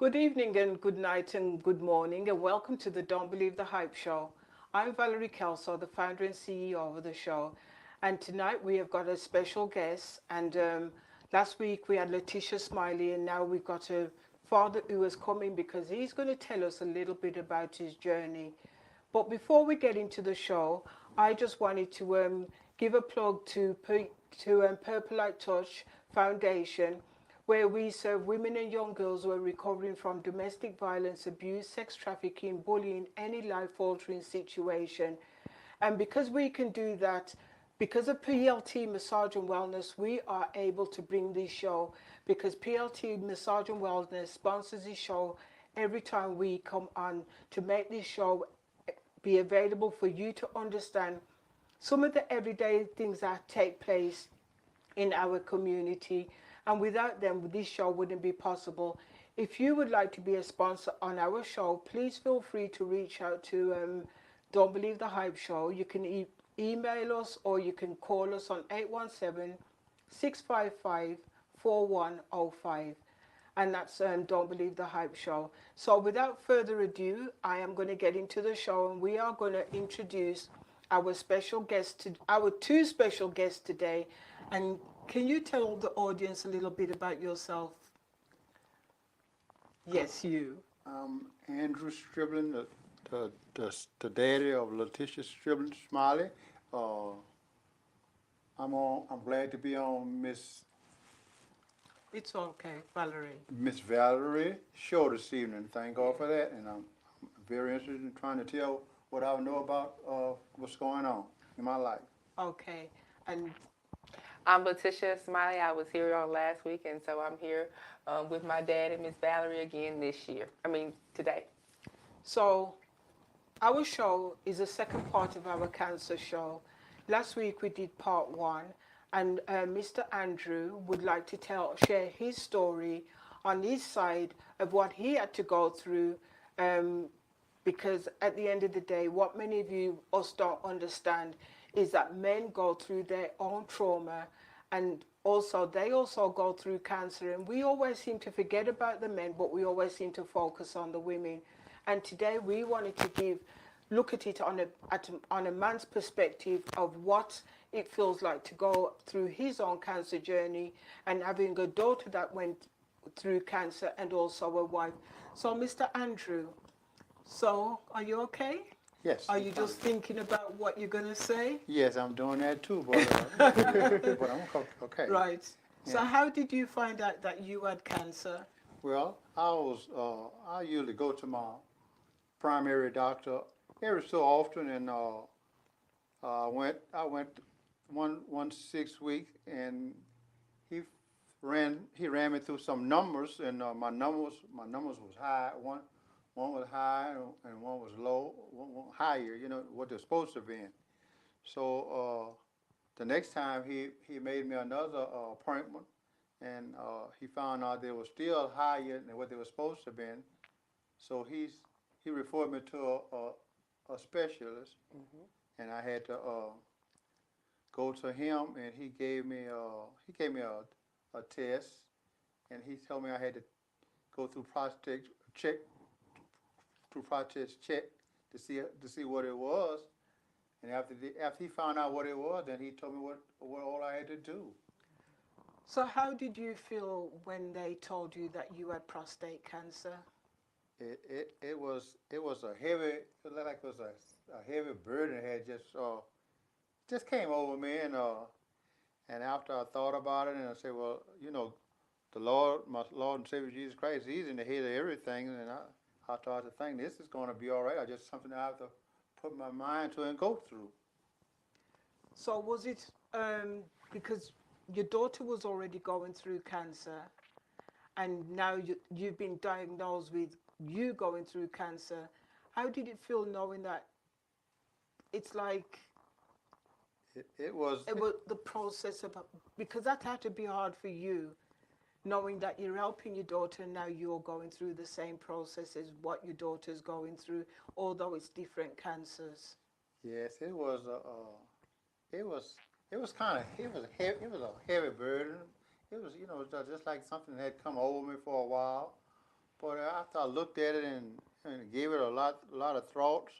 Good evening and good night and good morning and welcome to the Don't Believe the Hype show. I'm Valerie Kelso, the founder and CEO of the show. And tonight we have got a special guest. And last week we had Letitia Smiley, and now we've got a father who is coming because he's going to tell us a little bit about his journey. But before we get into the show, I just wanted to give a plug to Purple Light Touch Foundation, where we serve women and young girls who are recovering from domestic violence, abuse, sex trafficking, bullying, any life-altering situation. And because we can do that, because of PLT Massage and Wellness, we are able to bring this show because PLT Massage and Wellness sponsors this show every time we come on to make this show be available for you to understand some of the everyday things that take place in our community. And without them, this show wouldn't be possible. If you would like to be a sponsor on our show, please feel free to reach out to Don't Believe the Hype Show. You can email us or you can call us on 817-655-4105. And that's Don't Believe the Hype Show. So without further ado, I am going to get into the show, and we are going to introduce our special guest, our two special guests today. And can you tell the audience a little bit about yourself? Yes, you. I'm Andrew Stribling, the daddy of Letitia Stribling Smiley. Uh, I'm glad to be on It's okay, Valerie. Miss Valerie show this evening. Thank God for that, and I'm very interested in trying to tell what I know about what's going on in my life. Okay. And I'm Letitia Smiley. I was here on last week, and so I'm here with my dad and Miss Valerie again this year. Today. so our show is the second part of our cancer show. Last week we did part one, and Mr. Andrew would like to share his story on his side of what he had to go through, um, because at the end of the day, what many of you us don't understand is that men go through their own trauma, and also they also go through cancer, and we always seem to forget about the men, but we always seem to focus on the women. And today we wanted to look at it on a man's perspective of what it feels like to go through his own cancer journey and having a daughter that went through cancer and also a wife. So, Mr. Andrew, so are you okay? Yes. Are you just thinking about what you're going to say? Yes, I'm doing that too, but but I'm okay. Right. So, Yeah. how did you find out that you had cancer? Well, I usually go to my primary doctor every so often, and I went one 6 week, and he he ran me through some numbers, and my numbers was high. One was high and one was low, one higher. You know what they're supposed to be. So the next time he made me another appointment, and he found out they were still higher than what they were supposed to be. So he referred me to a specialist, and I had to go to him, and he gave me a test, and he told me I had to go through check prostate check to see what it was. And after he found out what it was, then he told me what all I had to do. So, how did you feel when they told you that you had prostate cancer? It was a heavy, it looked like it was a heavy burden had just came over me, and after I thought about it, and I said, well, the Lord, my Lord and Savior Jesus Christ, He's in the head of everything, and I started to think this is going to be all right. I just something I have to put my mind to and go through. So was it because your daughter was already going through cancer, and now you've been diagnosed with you going through cancer? How did it feel knowing that it's like It was it was the process of, because that had to be hard for you, knowing that you're helping your daughter and now you're going through the same process as what your daughter's going through, although it's different cancers. yes, it was it was kind of it was a heavy burden. It was just like something had come over me for a while. But after I looked at it and gave it a lot of thoughts,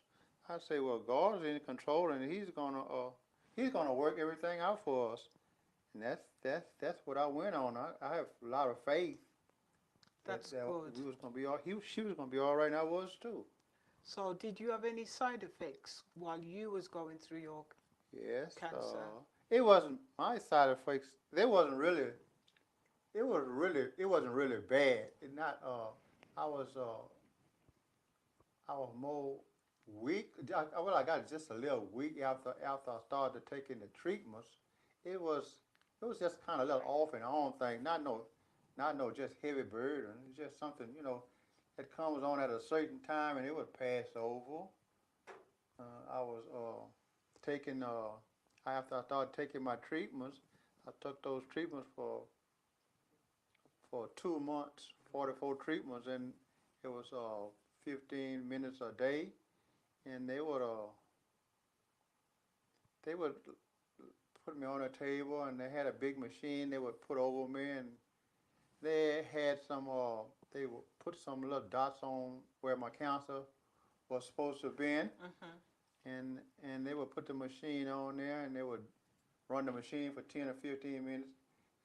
I say, well, God's in control and He's gonna work everything out for us. And that's what I went on. I have a lot of faith that, That's that good. we was gonna be all she was gonna be all right, and I was too. So, did you have any side effects while you was going through your Yes. cancer? It wasn't my side effects. They wasn't really. It wasn't really bad. It not. I was. I was more weak. Well, I got just a little weak after I started taking the treatments. It was. It was just kind of a little off and on thing. Not no just heavy burden. It's just something that comes on at a certain time and it would pass over. I was taking after I started taking my treatments. I took those treatments for 2 months, 44 treatments, and it was 15 minutes a day, and they would put me on a table, and they had a big machine they would put over me, and they had they would put some little dots on where my cancer was supposed to have been, Hmm. and they would put the machine on there, and they would run the machine for 10 or 15 minutes,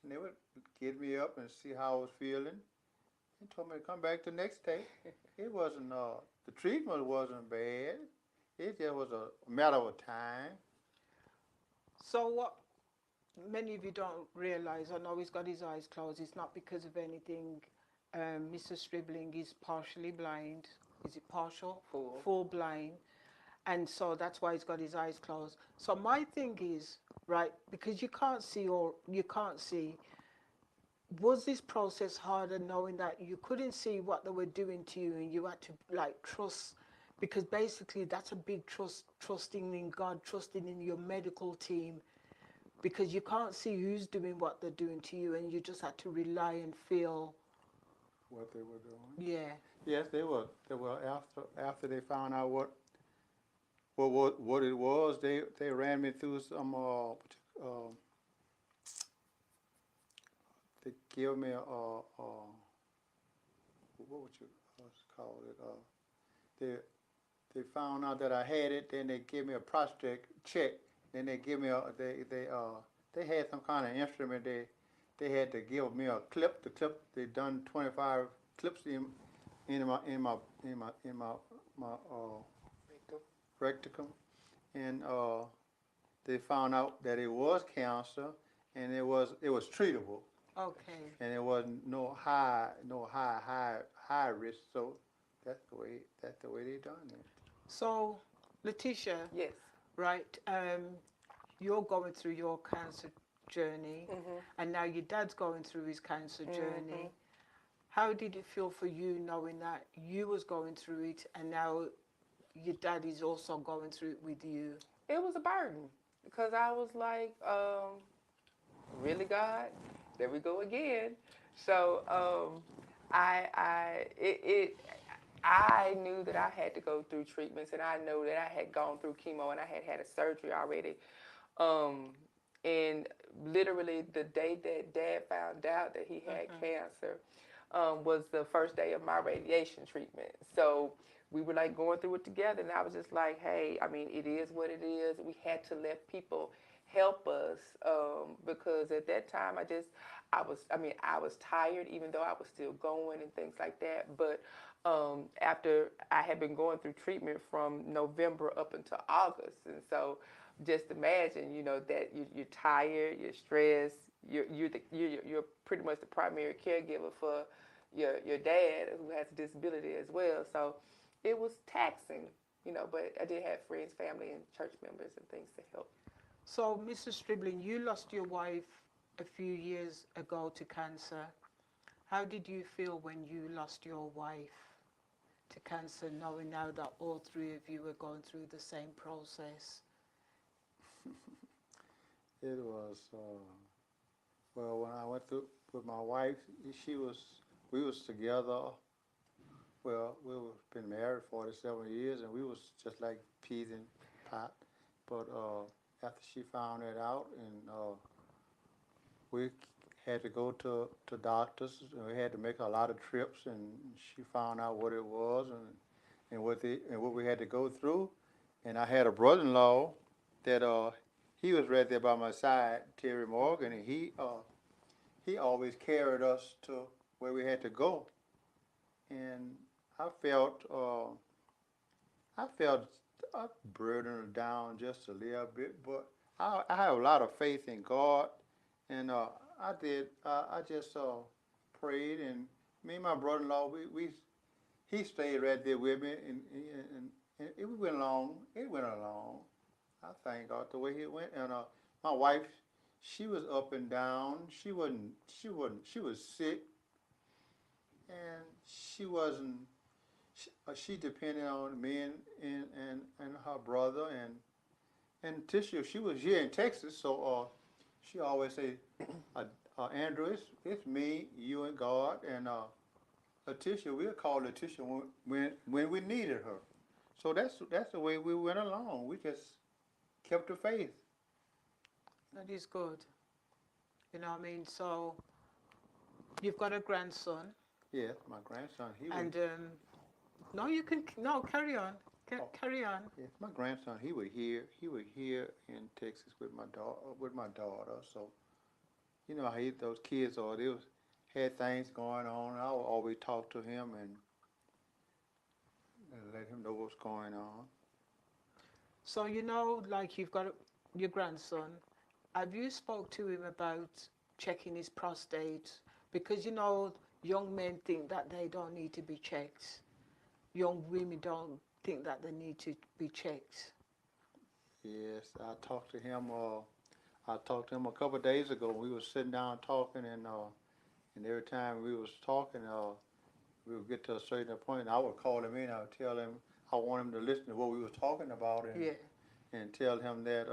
and they would get me up and see how I was feeling. They told me to come back the next day. It wasn't the treatment wasn't bad. It just was a matter of time. So, what many of you don't realize, I know he's got his eyes closed, it's not because of anything. Mr. Stribling is partially blind. Is it partial? Full. Full blind. And so that's why he's got his eyes closed. So my thing is, right, because you can't see, was this process harder knowing that you couldn't see what they were doing to you and you had to like trust, because basically that's a big trusting in God, trusting in your medical team, because you can't see who's doing what they're doing to you and you just had to rely and feel. What they were doing? Yeah. Yes, they were. They were after they found out what it was. They ran me through some. They gave me what would you call it? They found out that I had it. Then they gave me a prostate check. Then they give me a they had some kind of instrument. They had to give me a clip. The clip they done 25 clips in my in my in my in my rectum, and they found out that it was cancer, and it was treatable, Okay. and it wasn't no high risk. So that's the way they done it. So, Letitia, Yes. right? You're going through your cancer journey, Mhm. and now your dad's going through his cancer Mhm. journey. How did it feel for you knowing that you was going through it, and now your dad is also going through it with you? It was a burden because I was like, really, God? There we go again. So, I knew that I had to go through treatments, and I know that I had gone through chemo, and I had had a surgery already. Um, and literally the day that Dad found out that he had Hmm. cancer, was the first day of my radiation treatment. So we were like going through it together, and I was just like, hey, I mean, it is what it is. We had to let people help us, because at that time I was tired, even though I was still going and things like that. But after I had been going through treatment from November up until August, and so just imagine, that you're tired, you're stressed, you're pretty much the primary caregiver for your dad who has a disability as well. So it was taxing, but I did have friends, family, and church members and things to help. So, Mr. Stribling, you lost your wife a few years ago to cancer. How did you feel when you lost your wife to cancer, knowing now that all three of you were going through the same process? It was well when I went through with my wife. She was we was together. Well, we were been married 47 years, and we was just like peas in pot. But after she found it out, and we had to go to doctors. We had to make a lot of trips, and she found out what it was and what we had to go through. And I had a brother-in-law that he was right there by my side, Terry Morgan, and he always carried us to where we had to go. And I felt I felt burdened down just a little bit, but I have a lot of faith in God, and I did. I just prayed, and me and my brother-in-law, we he stayed right there with me, and it went along. It went along. I thank God the way it went, and my wife, she was up and down. She wasn't. She wasn't. She was sick, and she wasn't. She depended on me and her brother and Tisha. She was here in Texas, so she always say, uh, Andrew, it's me, you, and God, and Letitia. We'll call Letitia when we needed her. So that's the way we went along. We just kept the faith. That is good. You know what I mean? So you've got a grandson, Yeah, my grandson, he was. and no, you can no carry on, Oh, carry on. yeah, my grandson, he was here. He was here in Texas with my daughter. So you know how those kids are. They was had things going on. I would always talk to him and let him know what's going on. So you know, like you've got your grandson. Have you spoke to him about checking his prostate? Because you know, young men think that they don't need to be checked. Young women don't think that they need to be checked. Yes, I talked to him a couple of days ago. We were sitting down talking, and every time we was talking, we would get to a certain point. And I would call him in. I would tell him I want him to listen to what we was talking about, Yeah, and tell him that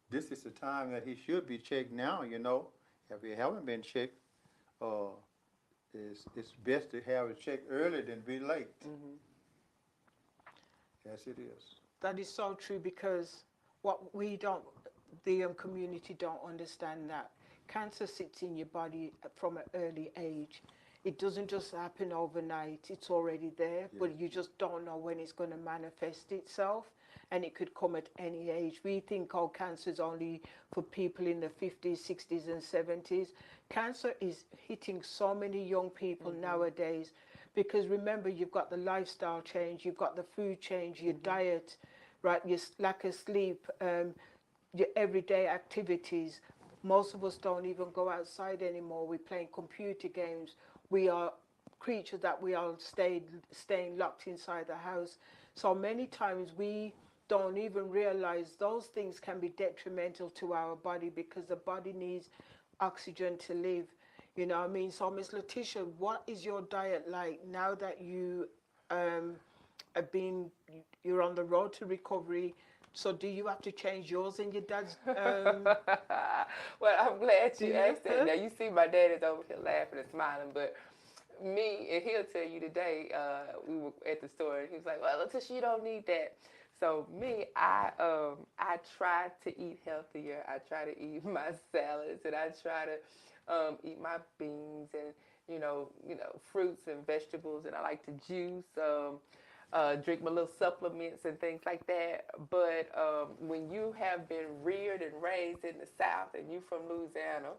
this is the time that he should be checked now. You know, if he haven't been checked, uh, it's best to have it checked early than be late. Hmm. Yes, it is. that is so true because what we don't, the community don't understand that cancer sits in your body from an early age. It doesn't just happen overnight, it's already there, Yeah, but you just don't know when it's going to manifest itself, and it could come at any age. We think, oh, cancer is only for people in the 50s, 60s, and 70s. Cancer is hitting so many young people Hmm. nowadays because remember, you've got the lifestyle change, you've got the food change, your Hmm. diet, right, your lack of sleep, your everyday activities. Most of us don't even go outside anymore. We're playing computer games. We are creatures that we are staying locked inside the house. So many times we don't even realize those things can be detrimental to our body because the body needs oxygen to live. You know what I mean? So Miss Letitia, what is your diet like now that you um, have been, you're on the road to recovery? So do you have to change yours and your dad's Well, I'm glad you dinner? asked that. Now you see my dad is over here laughing and smiling, but me and he'll tell you today. We were at the store and he was like, "Well, Letitia, you don't need that." So me, I try to eat healthier. I try to eat my salads and I try to eat my beans and fruits and vegetables, and I like to juice. Drink my little supplements and things like that. But when you have been reared and raised in the South and you from Louisiana,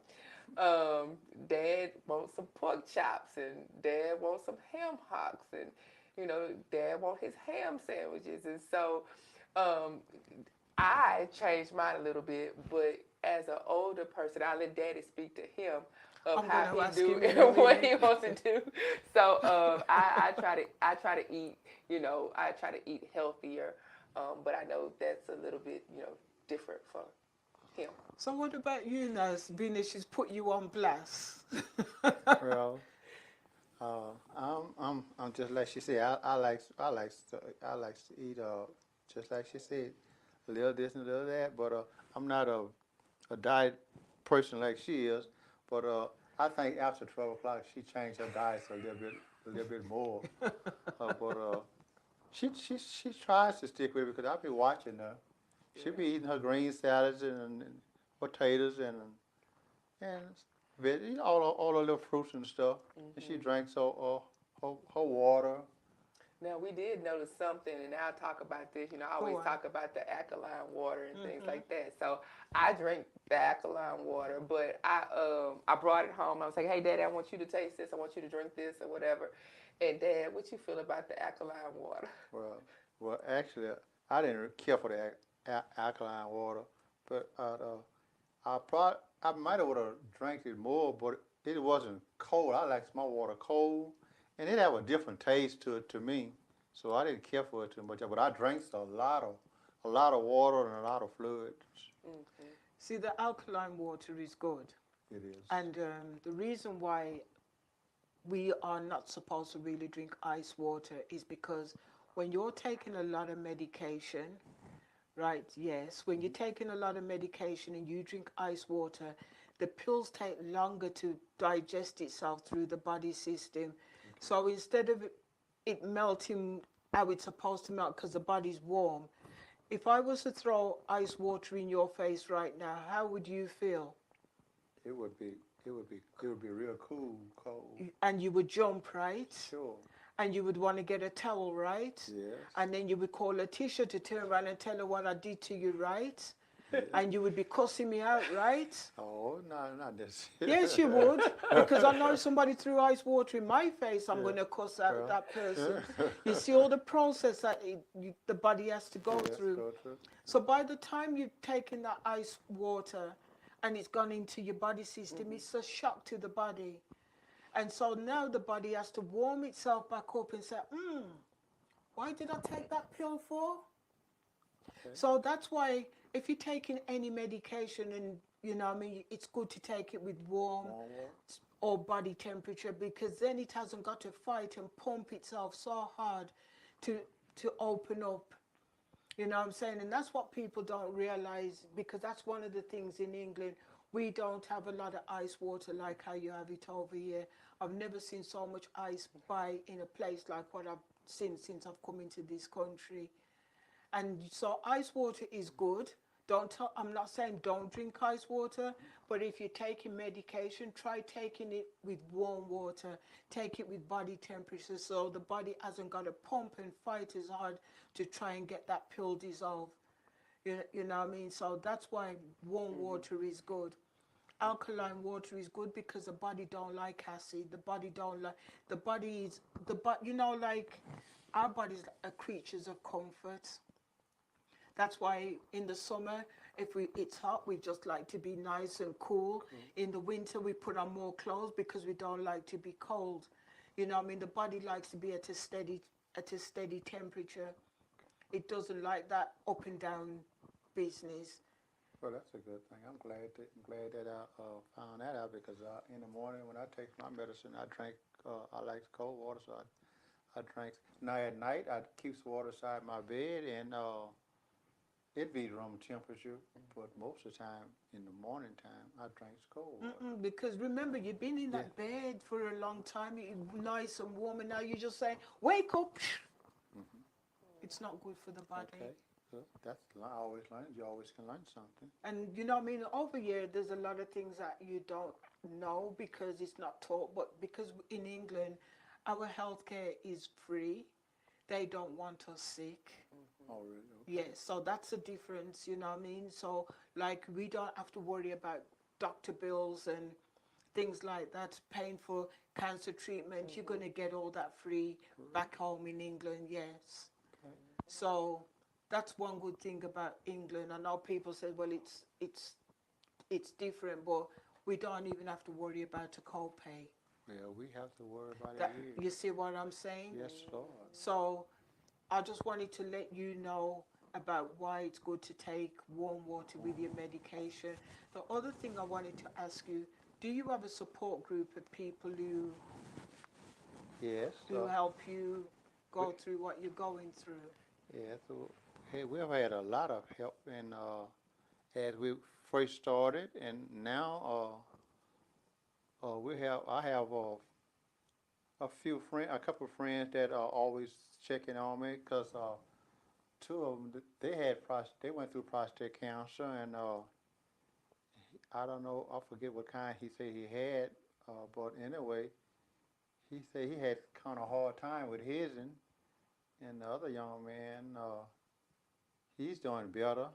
Dad wants some pork chops and Dad wants some ham hocks and Dad wants his ham sandwiches. And so um, I changed mine a little bit, but as an older person, I let Daddy speak to him of I'm going how to he ask do him in a and what he minute. wants to do. So I try to eat, I try to eat healthier, but I know that's a little bit different for him. So what about you, Naz? Being that she's put you on blast. well, I'm just like she said. I like to eat just like she said, a little this and a little that. But I'm not a diet person like she is. But I think after 12 o'clock, she changed her diet a little bit more. But she tries to stick with it because I'll be watching her. She'll Yeah. be eating her green salads and potatoes and veg, all the little fruits and stuff. And she Hmm. drank her water. Now we did notice something, and I'll talk about this. You know, I Go always on. talk about the alkaline water and things Mm-hmm. like that. So I drink the alkaline water, but I brought it home. I was like, "Hey, Daddy, I want you to taste this. I want you to drink this or whatever." And Dad, what you feel about the alkaline water? Well, actually, I didn't care for the alkaline water, but I might have would have drank it more, but it wasn't cold. I like my water cold, and it have a different taste to it to me. So I didn't care for it too much. But I drank a lot of water and a lot of fluids. Hmm. See, the alkaline water is good. It is. And the reason why we are not supposed to really drink ice water is because when you're taking a lot of medication, right? Yes, when you're taking a lot of medication and you drink ice water, the pills take longer to digest itself through the body system. So instead of it melting how it's supposed to melt because the body's warm, if I was to throw ice water in your face right now, how would you feel? It would be. It would be real cool, cold. And you would jump, right? Sure. And you would want to get a towel, right? Yes. And then you would call Letitia to turn around and tell her what I did to you, right? Yes. And you would be cussing me out, right? Oh, no, not this. Yes, you would, because I know if somebody threw ice water in my face, I'm Yeah. going to cuss out Well, that person. yes, You see all the process that the body has to go through. go through. So by the time you've taken that ice water and it's gone into your body system, it's a shock to the body. And so now the body has to warm itself back up and say, why did I take that pill for? Okay. So that's why if you're taking any medication and you know what I mean, it's good to take it with warm Warm water. or body temperature because then it hasn't got to fight and pump itself so hard to to open up. You know what I'm saying? And that's what people don't realize because that's one of the things in England. We don't have a lot of ice water like how you have it over here. I've never seen so much ice by in a place like what I've seen since I've come into this country. And so ice water is good. I'm not saying don't drink ice water, but if you're taking medication, try taking it with warm water. Take it with body temperature so the body hasn't got to pump and fight as hard to try and get that pill dissolved. You know what I mean? So that's why warm water is good. Alkaline water is good because the body don't like acid. The body don't like the body is the but you know like our bodies are creatures of comfort. That's why in the summer, if it's hot, we just like to be nice and cool. In the winter, we put on more clothes because we don't like to be cold. You know, what I mean, the body likes to be at a steady temperature. It doesn't like that up and down business. Well, that's a good thing. I'm glad that I found that out because in the morning when I take my medicine, I drink. I like cold water, so I drink. Now at night, I keep water beside my bed, and it be room temperature. But most of the time, in the morning time, I drink cold water. Because remember, you've been in Yeah. that bed for a long time, you're nice and warm, and now you just say, wake up. Hmm. It's not good for the body. Okay. So that's I always learn. You always can learn something. And you know what I mean? Over here, there's a lot of things that you don't know because it's not taught. But because in England, our healthcare is free, they don't want us sick. Oh, really? Okay. Yes, so that's a difference, you know what I mean? So, like, we don't have to worry about doctor bills and things like that, paying for cancer treatment. You're going to get all that free back home in England, yes. Okay. So, that's one good thing about England. I know people say, well, it's different, but we don't even have to worry about a copay. Yeah, we have to worry about it That here. you see what I'm saying? Yes, Lord. So I just wanted to let you know about why it's good to take warm water with your medication. The other thing I wanted to ask you, do you have a support group of people Yes. who help you go through what you're going through? Yeah. So, hey, we've had a lot of help in as we first started, and now I have a couple of friends that are always checking on me because two of them they went through prostate cancer, and I don't know, I forget what kind he said he had, but anyway, he said he had kind of hard time with his, and the other young man, he's doing better.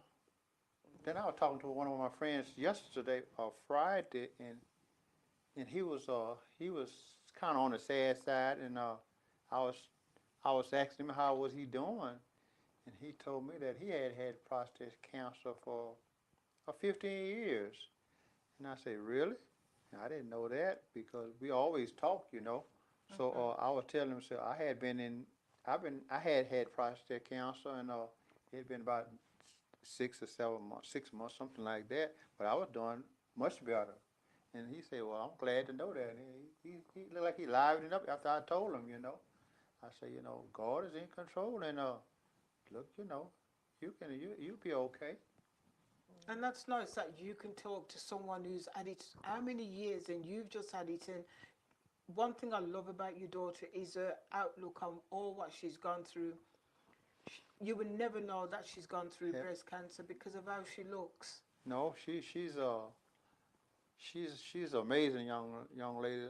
Then I was talking to one of my friends yesterday, Friday, and he was kind of on the sad side, and I was I was asking him how was he doing, and he told me that he had had prostate cancer for 15 years. And I said, really? And I didn't know that because we always talk, you know. So I was telling him, so I had had prostate cancer, and it had been about 6 or 7 months, 6 months, something like that. But I was doing much better. And he said, well, I'm glad to know that. And he looked like he livened up after I told him, you know. I said, you know, God is in control, and look, you know, you'll be okay. And that's nice that you can talk to someone who's had it how many years and you've just had it. And one thing I love about your daughter is her outlook on all what she's gone through. You would never know that she's gone through Yeah. breast cancer because of how she looks. No, she's an amazing young lady.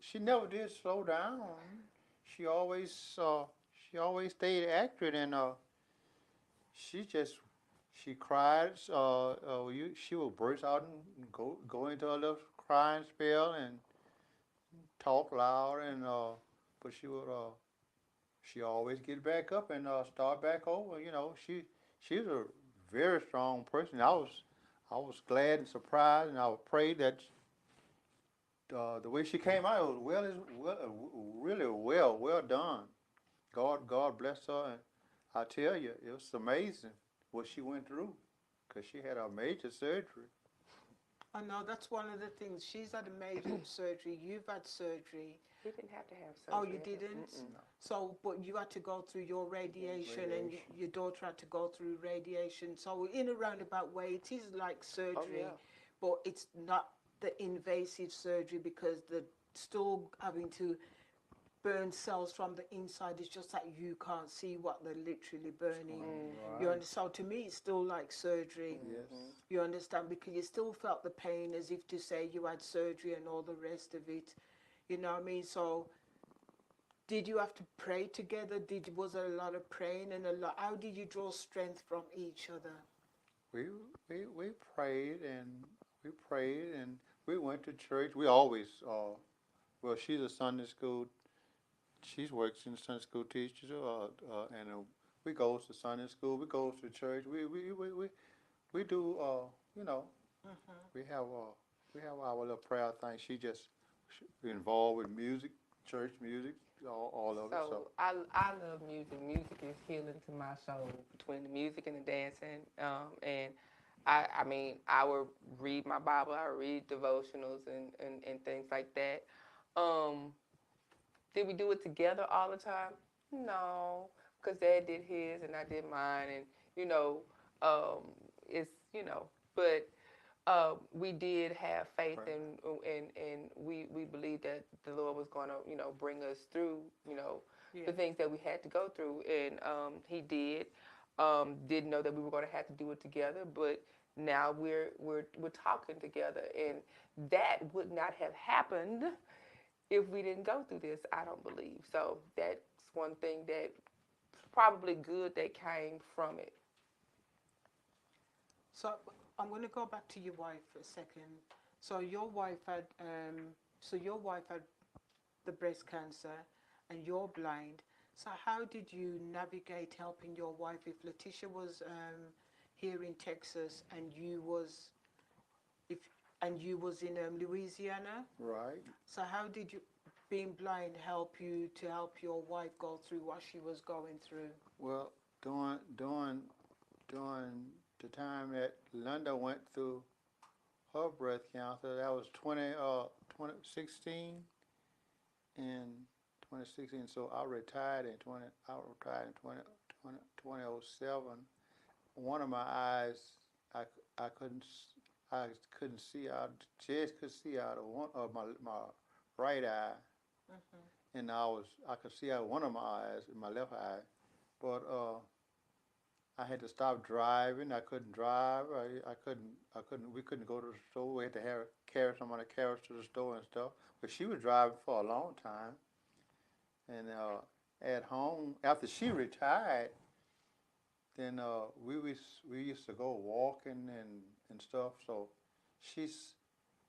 She never did slow down. She always uh, she always stayed active, and she just she cried. She would burst out and go into a little crying spell and talk loud, and but she always get back up and start back over. You know, she's a very strong person. I was glad and surprised, and I would pray that the way she came out, it was really well done. God bless her, and I tell you, it was amazing what she went through, because she had a major surgery. I know that's one of the things. She's had a major surgery. You've had surgery. He didn't have to have Oh, surgery. you didn't? No, So, but you had to go through your radiation, and radiation. your daughter had to go through radiation. So, in a roundabout way, it is like Oh yeah. surgery, but it's not the invasive surgery because they're still having to burn cells from the inside. It's just that you can't see what they're literally burning. You Right. understand? So, to me, it's still like surgery. Yes. You understand? Because you still felt the pain as if to say you had surgery and all the rest of it. You know what I mean? So, did you have to pray together? Was there a lot of praying and a lot? How did you draw strength from each other? We we prayed and we went to church. We always well, she's a Sunday school. She's works in Sunday school teacher, and we goes to Sunday school. We goes to church. We do. You know, we have our little prayer thing. She just involved with music, church music, all of it. So So I love music. Music is healing to my soul. Between the music and the dancing, and I mean I would read my Bible. I would read devotionals and things like that. Um, did we do it together all the time? No, because Dad did his and I did mine, and you know, um, it's but we did have faith, pray. and we believed that the Lord was going to bring us through Yeah. the things that we had to go through, and He did. Didn't know that we were going to have to do it together, but now we're talking together, and that would not have happened if we didn't go through this. I don't believe so. That's one thing that probably good that came from it. So I'm going to go back to your wife for a second. So your wife had, your wife had the breast cancer, and you're blind. So how did you navigate helping your wife if Letitia was here in Texas and if you was in Louisiana? Right. So how did you, being blind, help you to help your wife go through what she was going through? Well, during the time that Linda went through her breast cancer, that was 2016 and 2016. So I retired in 2007. One of my eyes, I, I couldn't, I couldn't see out, just could see out of one of my right eye. And I could see out one of my eyes, in my left eye. But I had to stop driving. I couldn't drive. We couldn't go to the store. We had to carry us to the store and stuff. But she was driving for a long time. And at home, after she retired, then we used to go walking and stuff. So she's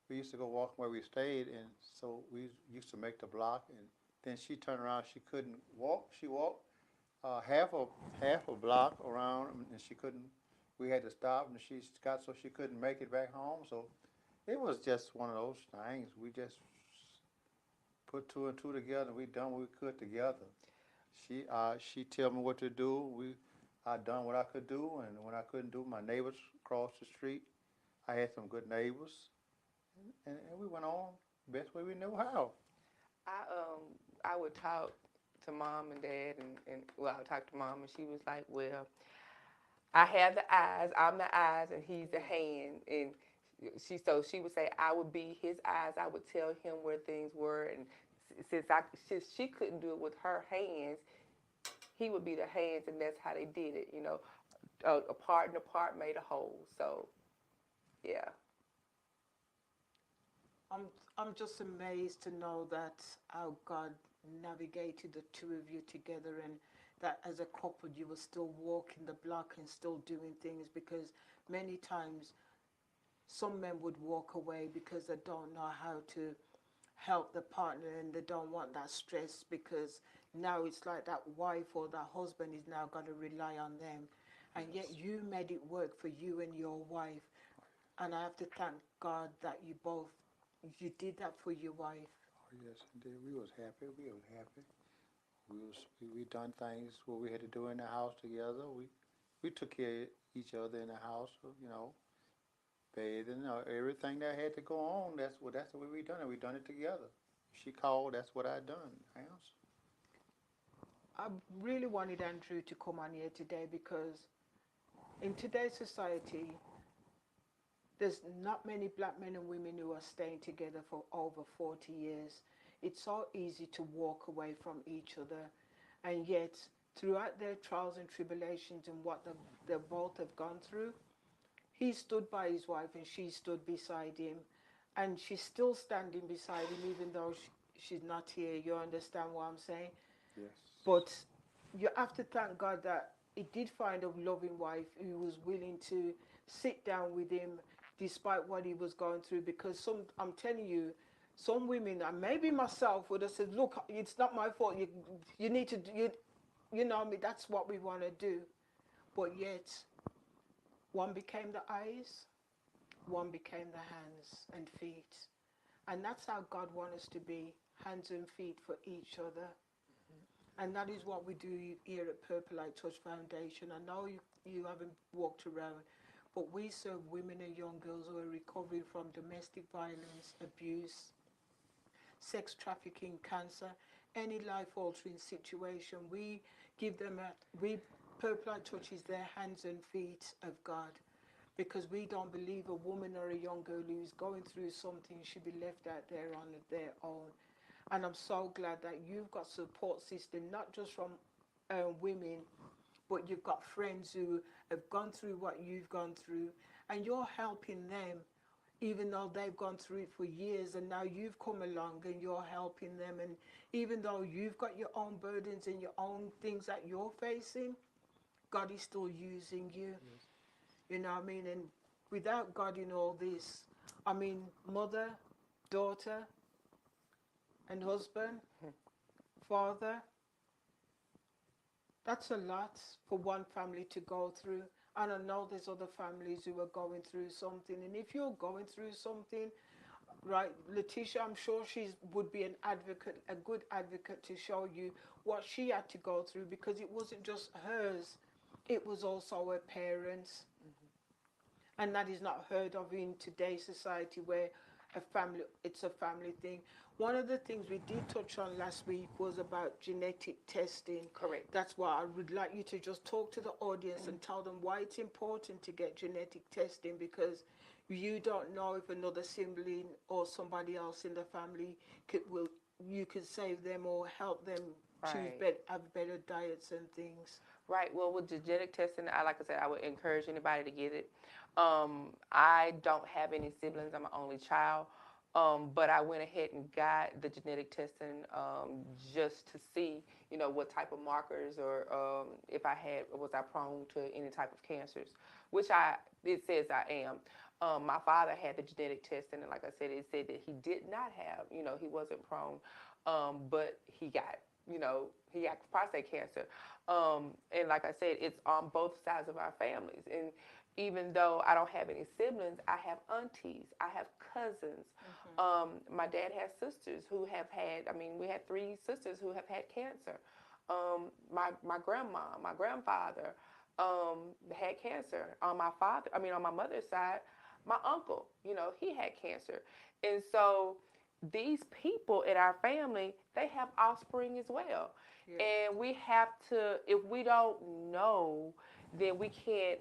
we used to go walking where we stayed, and so we used to make the block. And then she turned around. She couldn't walk. She walked half a block around, and she couldn't. We had to stop, and she got so she couldn't make it back home. So it was just one of those things. We just put two and two together. We done what we could together. She tell me what to do. I done what I could do, and when I couldn't do, my neighbors across the street. I had some good neighbors, and we went on the best way we knew how. I um I would talk to mom and dad and well I would talk to mom and she was like, well, I have the eyes, I'm the eyes and he's the hand and she would say I would be his eyes, I would tell him where things were and since she couldn't do it with her hands, he would be the hands and that's how they did it, you know. A part and a part made a whole. So yeah. I'm I'm just amazed to know that how God navigated the two of you together and that as a couple you were still walking the block and still doing things because many times some men would walk away because they don't know how to help the partner and they don't want that stress because now it's like that wife or that husband is now going to rely on them. And yet Yes. you made it work for you and your wife. And I have to thank God that you did that for your wife. Oh yes, indeed. We was happy. We was happy. We done things what we had to do in the house together. We took care of each other in the house. You know, bathing, everything that had to go on. That's the way we done it. We done it together. She called. That's what I done. Answer. I really wanted Andrew to come on here today because in today's society, there's not many black men and women who are staying together for over 40 years. It's so easy to walk away from each other. And yet, throughout their trials and tribulations and what they both have gone through, he stood by his wife and she stood beside him. And she's still standing beside him even though she's not here. You understand what I'm saying? Yes. But you have to thank God that he did find a loving wife who was willing to sit down with him despite what he was going through. Because I'm telling you, some women, and maybe myself, would have said, "Look, it's not my fault. You need to, you know me. That's what we want to do." But yet, one became the eyes, one became the hands and feet, and that's how God wants us to be, hands and feet for each other. And that is what we do here at Purple Light Touch Foundation. I know you haven't walked around, but we serve women and young girls who are recovering from domestic violence, abuse, sex trafficking, cancer, any life altering situation. We give them we Purple Light Touch is their hands and feet of God because we don't believe a woman or a young girl who's going through something should be left out there on their own. And I'm so glad that you've got support system, not just from women, but you've got friends who have gone through what you've gone through, and you're helping them, even though they've gone through it for years, and now you've come along and you're helping them. And even though you've got your own burdens and your own things that you're facing, God is still using you. Yes. You know what I mean? And without God in all this, I mean, mother, daughter, and husband, father, that's a lot for one family to go through. And I know there's other families who are going through something. And if you're going through something, right, Letitia, I'm sure she would be an advocate, a good advocate to show you what she had to go through because it wasn't just hers, it was also her parents. And that is not heard of in today's society where it's a family thing. One of the things we did touch on last week was about genetic testing. Correct. That's why I would like you to just talk to the audience and tell them why it's important to get genetic testing because you don't know if another sibling or somebody else in the family you could save them or help them choose Right. have better diets and things. Right. Well, with genetic testing, like I said, I would encourage anybody to get it. I don't have any siblings. I'm an only child. But I went ahead and got the genetic testing just to see, what type of markers or if was I prone to any type of cancers, which it says I am. My father had the genetic testing, and like I said, it said that he did not have, he wasn't prone, but he got prostate cancer. And like I said, it's on both sides of our families. And even though I don't have any siblings, I have aunties, I have cousins. My dad has sisters who have had, we had three sisters who have had cancer. My grandma, my grandfather had cancer. On my mother's side, my uncle, he had cancer. And so these people in our family, they have offspring as well. Yeah. And we have to, if we don't know, then we can't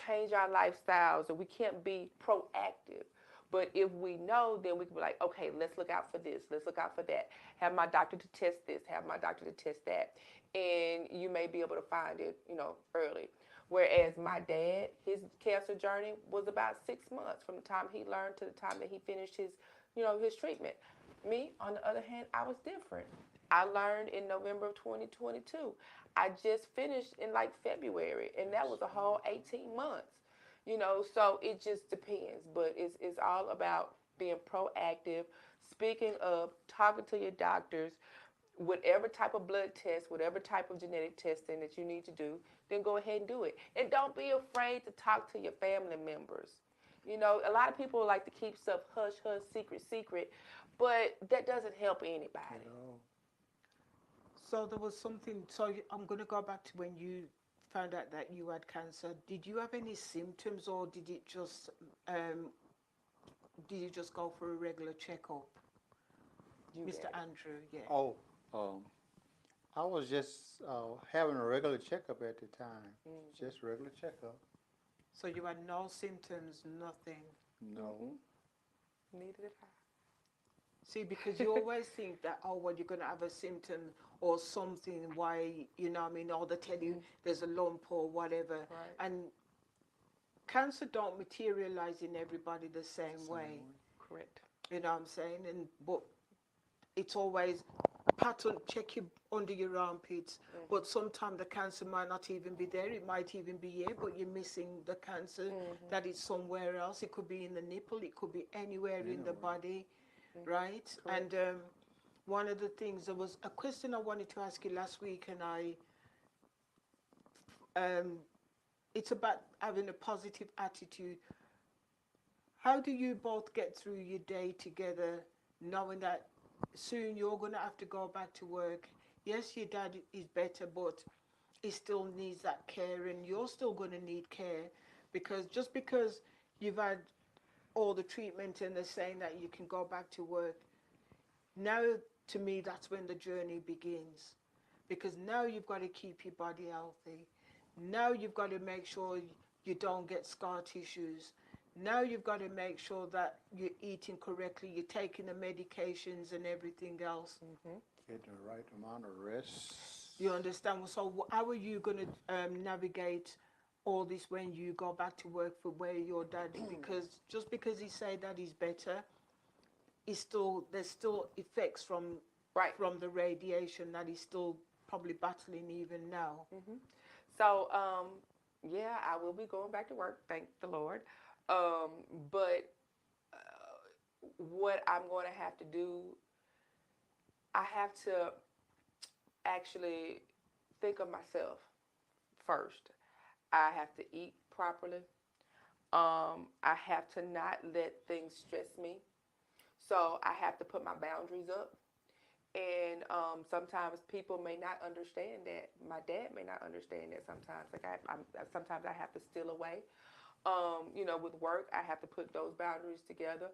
change our lifestyles or we can't be proactive. But if we know, then we can be like, okay, let's look out for this, let's look out for that. Have my doctor to test this, have my doctor to test that. And you may be able to find it, early. Whereas my dad, his cancer journey was about 6 months from the time he learned to the time that he finished his treatment. Me, on the other hand, I was different. I learned in November of 2022. I just finished in like February, and that was a whole 18 months. So it just depends. But it's all about being proactive, speaking up, talking to your doctors, whatever type of blood test, whatever type of genetic testing that you need to do, then go ahead and do it. And don't be afraid to talk to your family members. A lot of people like to keep stuff hush, hush, secret, secret, but that doesn't help anybody. So there was something. So I'm going to go back to when you found out that you had cancer. Did you have any symptoms, or um, did you just go for a regular checkup, You Mr. got it. Andrew? Yeah. Oh, I was just having a regular checkup at the time, Mm-hmm. just regular checkup. So you had no symptoms, nothing. No, Neither did I. See, because you always think that, oh, well, you're going to have a symptom or something, why, what I mean, or they tell you there's a lump or whatever. Right. And cancer don't materialize in everybody the same same way. one. Correct. You know what I'm saying? But it's always pattern, check you under your armpits. Mm-hmm. But sometimes the cancer might not even be there. It might even be here, but you're missing the cancer Mm-hmm. that is somewhere else. It could be in the nipple. It could be anywhere in the Anyway, body, Mm-hmm. right? Correct. And one of the things, there was a question I wanted to ask you last week, and um, it's about having a positive attitude. How do you both get through your day together, knowing that soon you're going to have to go back to work? Yes, your dad is better, but he still needs that care, and you're still going to need care, because just because you've had all the treatment and they're saying that you can go back to work, now to me that's when the journey begins, because now you've got to keep your body healthy. Now you've got to make sure you don't get scar tissues. Now you've got to make sure that you're eating correctly, you're taking the medications and everything else. Mm-hmm. get the right amount of rest. You understand? So how are you going to navigate all this when you go back to work for where your dad? Because just because he say that he's better, there's still effects Right. from the radiation that he's still probably battling even now. Mm-hmm. So, yeah, I will be going back to work. Thank the Lord. Um, but what I'm going to have to do, I have to actually think of myself first. I have to eat properly. I have to not let things stress me. So I have to put my boundaries up. And sometimes people may not understand that. My dad may not understand that sometimes. Like sometimes I have to steal away. With work, I have to put those boundaries together.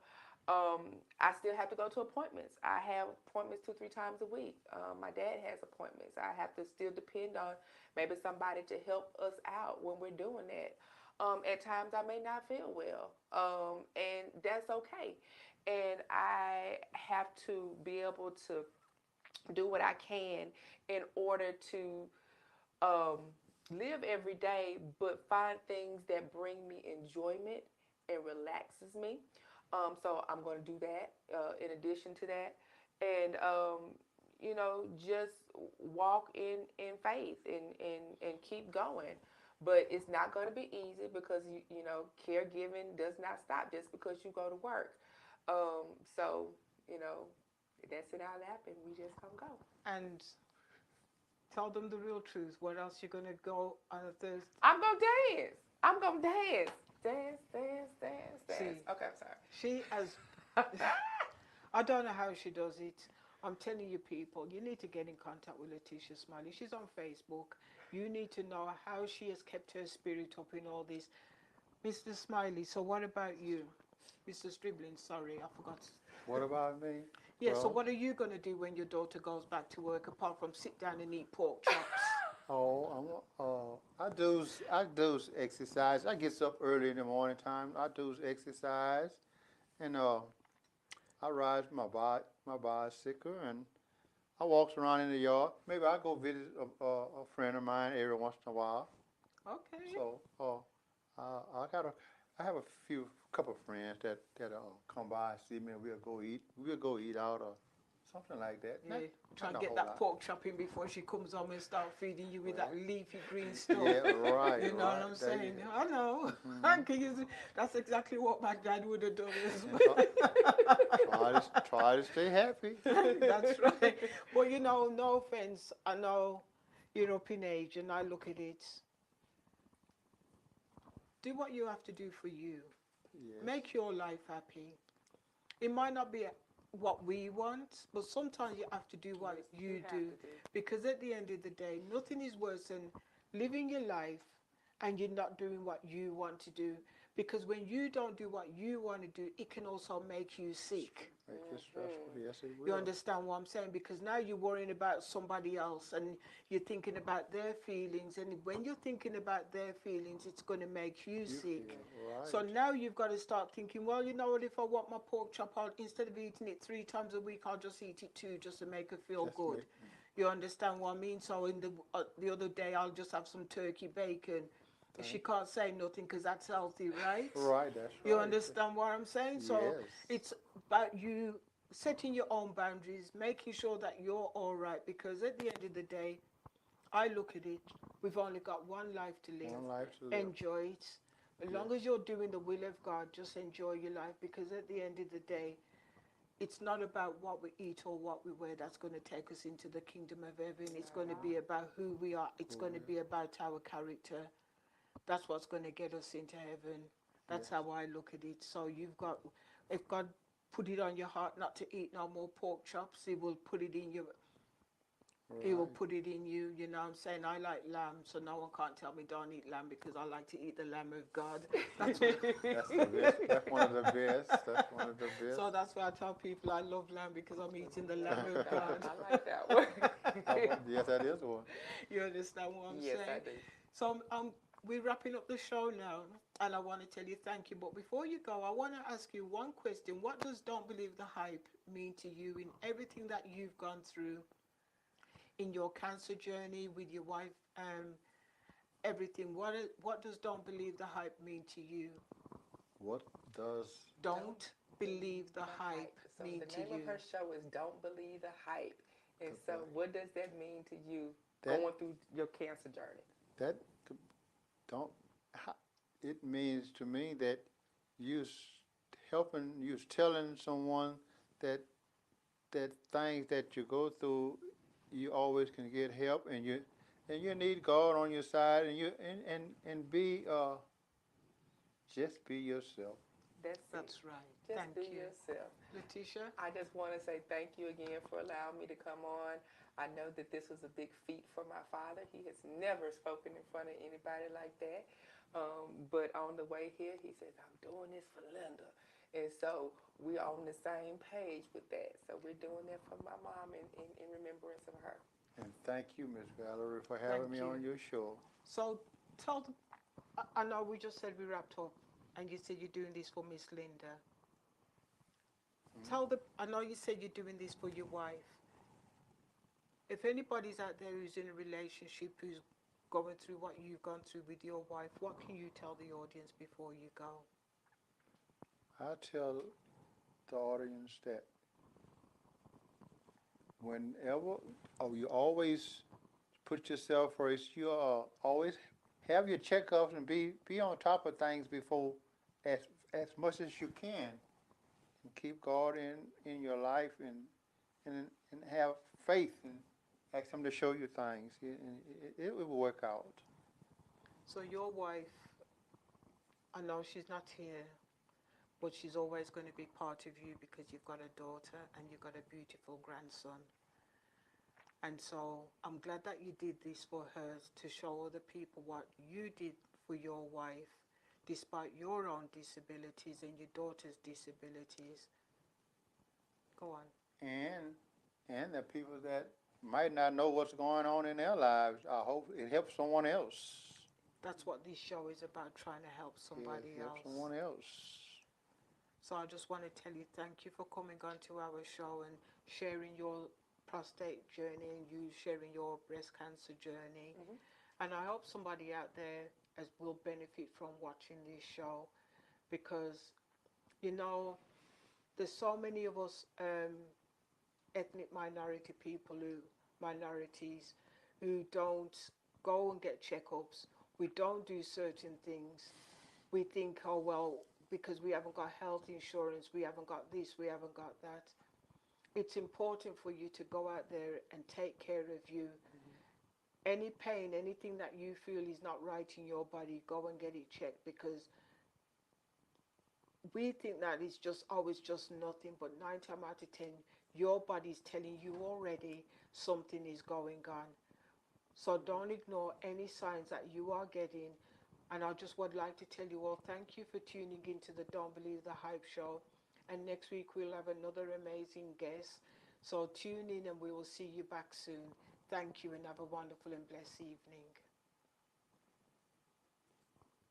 I still have to go to appointments. I have appointments 2, 3 times a week. My dad has appointments. I have to still depend on maybe somebody to help us out when we're doing that. At times, I may not feel well, and that's okay. And I have to be able to do what I can in order to um, live every day, but find things that bring me enjoyment and relaxes me. So I'm going to do that in addition to that. And, just walk in faith and keep going. But it's not going to be easy because, caregiving does not stop just because you go to work. So, you know, that's it all happen. We just gonna go. And tell them the real truth. What else you're gonna go on a Thursday? I'm gonna dance. I'm gonna dance. Dance, dance, dance, dance. See, Okay, I'm she has. sorry. I don't know how she does it. I'm telling you, people, you need to get in contact with Letitia Smiley. She's on Facebook. You need to know how she has kept her spirit up in all this. Mr. Smiley, so what about you? Mr. Stribling, sorry, I forgot. What about me? Yeah, so Well, what are you going to do when your daughter goes back to work apart from sit down and eat pork chops? I do exercise. I gets up early in the morning time. I do exercise, and I ride my bicycle, and I walks around in the yard. Maybe I go visit a friend of mine every once in a while. Okay. So, I got a, I have a couple of friends that come by and see me, and we'll go eat. We'll go eat out or something like that. Yeah, try and Not a get whole that lot. pork chop in before she comes home and start feeding you with that Well, leafy green stuff. yeah, right, You know what right. I'm There saying? you I know. go. I can use it. That's exactly what my dad would have done as And well. try to stay happy. That's right. But no offense. I know you're up in age, and I look at it. Do what you have to do for you. Yes, Make your life happy. It might not be what we want, but sometimes you have to do what Yes, you you have do to do. because at the end of the day, nothing is worse than living your life and you're not doing what you want to do. Because when you don't do what you want to do, it can also make you sick. make you stressful. Yes, it You will. understand what I'm saying? Because now you're worrying about somebody else and you're thinking about their feelings. And when you're thinking about their feelings, it's going to make you You sick. feel So right. now you've got to start thinking, well, you know what? If I want my pork chop, instead of eating it 3 times a week, I'll just eat it two just to make it feel Just good. make You understand what I mean? So in the other day, I'll just have some turkey bacon. She thank. can't say nothing because that's healthy, right? Right, that's You right. understand what I'm saying? So Yes. it's about you setting your own boundaries, making sure that you're all right. Because at the end of the day, I look at it, we've only got one life to live. One life to live. Enjoy it. As Yes. long as you're doing the will of God, just enjoy your life. Because at the end of the day, it's not about what we eat or what we wear that's going to take us into the kingdom of heaven. It's going to be about who we are. It's Who going we to be about our character. That's what's going to get us into heaven. That's Yes. how I look at it. So if God put it on your heart not to eat no more pork chops, He will put it in you. He will Right. put it in you. You know what I'm saying? I like lamb, so no one can't tell me don't eat lamb because I like to eat the lamb of God. That's what. That's the best. That's one of the best. That's one of the best. So that's why I tell people I love lamb because I'm eating the lamb of God. I like that one. Yes, that is one. You understand what I'm Yes, I saying? do. So we're wrapping up the show now, and I want to tell you thank you. But before you go, I want to ask you one question. What does "Don't Believe the Hype" mean to you in everything that you've gone through in your cancer journey with your wife? Everything. What does "Don't Believe the Hype" mean to you? What does Don't believe the hype So mean the to name of you. her show is Don't Believe the Hype. And the so what does that mean to you that going through your cancer journey? that don't ha- it means to me that you you telling someone that things that you go through, you always can get help, and you need God on your side, and be just be yourself. That's it. That's right. Just Thank be you. yourself. Letitia? I just want to say thank you again for allowing me to come on. I know that this was a big feat for my father. He has never spoken in front of anybody like that. But on the way here, he says, I'm doing this for Linda. And so we're on the same page with that. So we're doing that for my mom in remembrance of her. And thank you, Miss Valerie, for Thank having me you. on your show. So tell the, I know we just said we wrapped up and you said you're doing this for Miss Linda. I know you said you're doing this for your wife. If anybody's out there who's in a relationship who's going through what you've gone through with your wife, what can you tell the audience before you go? I tell the audience that whenever, oh, you always put yourself first. You always have your checkups and be on top of things before, as as much as you can, and keep God in your life and have faith and ask Him to show you things, and it will work out. So your wife, I know she's not here, but she's always going to be part of you because you've got a daughter and you've got a beautiful grandson. And so I'm glad that you did this for her to show other people what you did for your wife, despite your own disabilities and your daughter's disabilities. Go on. And the people that might not know what's going on in their lives, I hope it helps someone else. That's what this show is about, trying to help Yeah, it somebody helps else. someone else. So I just want to tell you thank you for coming on to our show and sharing your prostate journey and you sharing your breast cancer journey. Mm-hmm. And I hope somebody out there as will benefit from watching this show because, you know, there's so many of us ethnic minority people minorities who don't go and get checkups. We don't do certain things. We think, oh, well, because we haven't got health insurance, we haven't got this, we haven't got that. It's important for you to go out there and take care of you. Any pain, anything that you feel is not right in your body, go and get it checked because we think that it's just always just nothing, but 9 times out of 10, your body's telling you already something is going on. So don't ignore any signs that you are getting. And I just would like to tell you all thank you for tuning into the Don't Believe the Hype show. And next week we'll have another amazing guest. So tune in and we will see you back soon. Thank you and have a wonderful and blessed evening.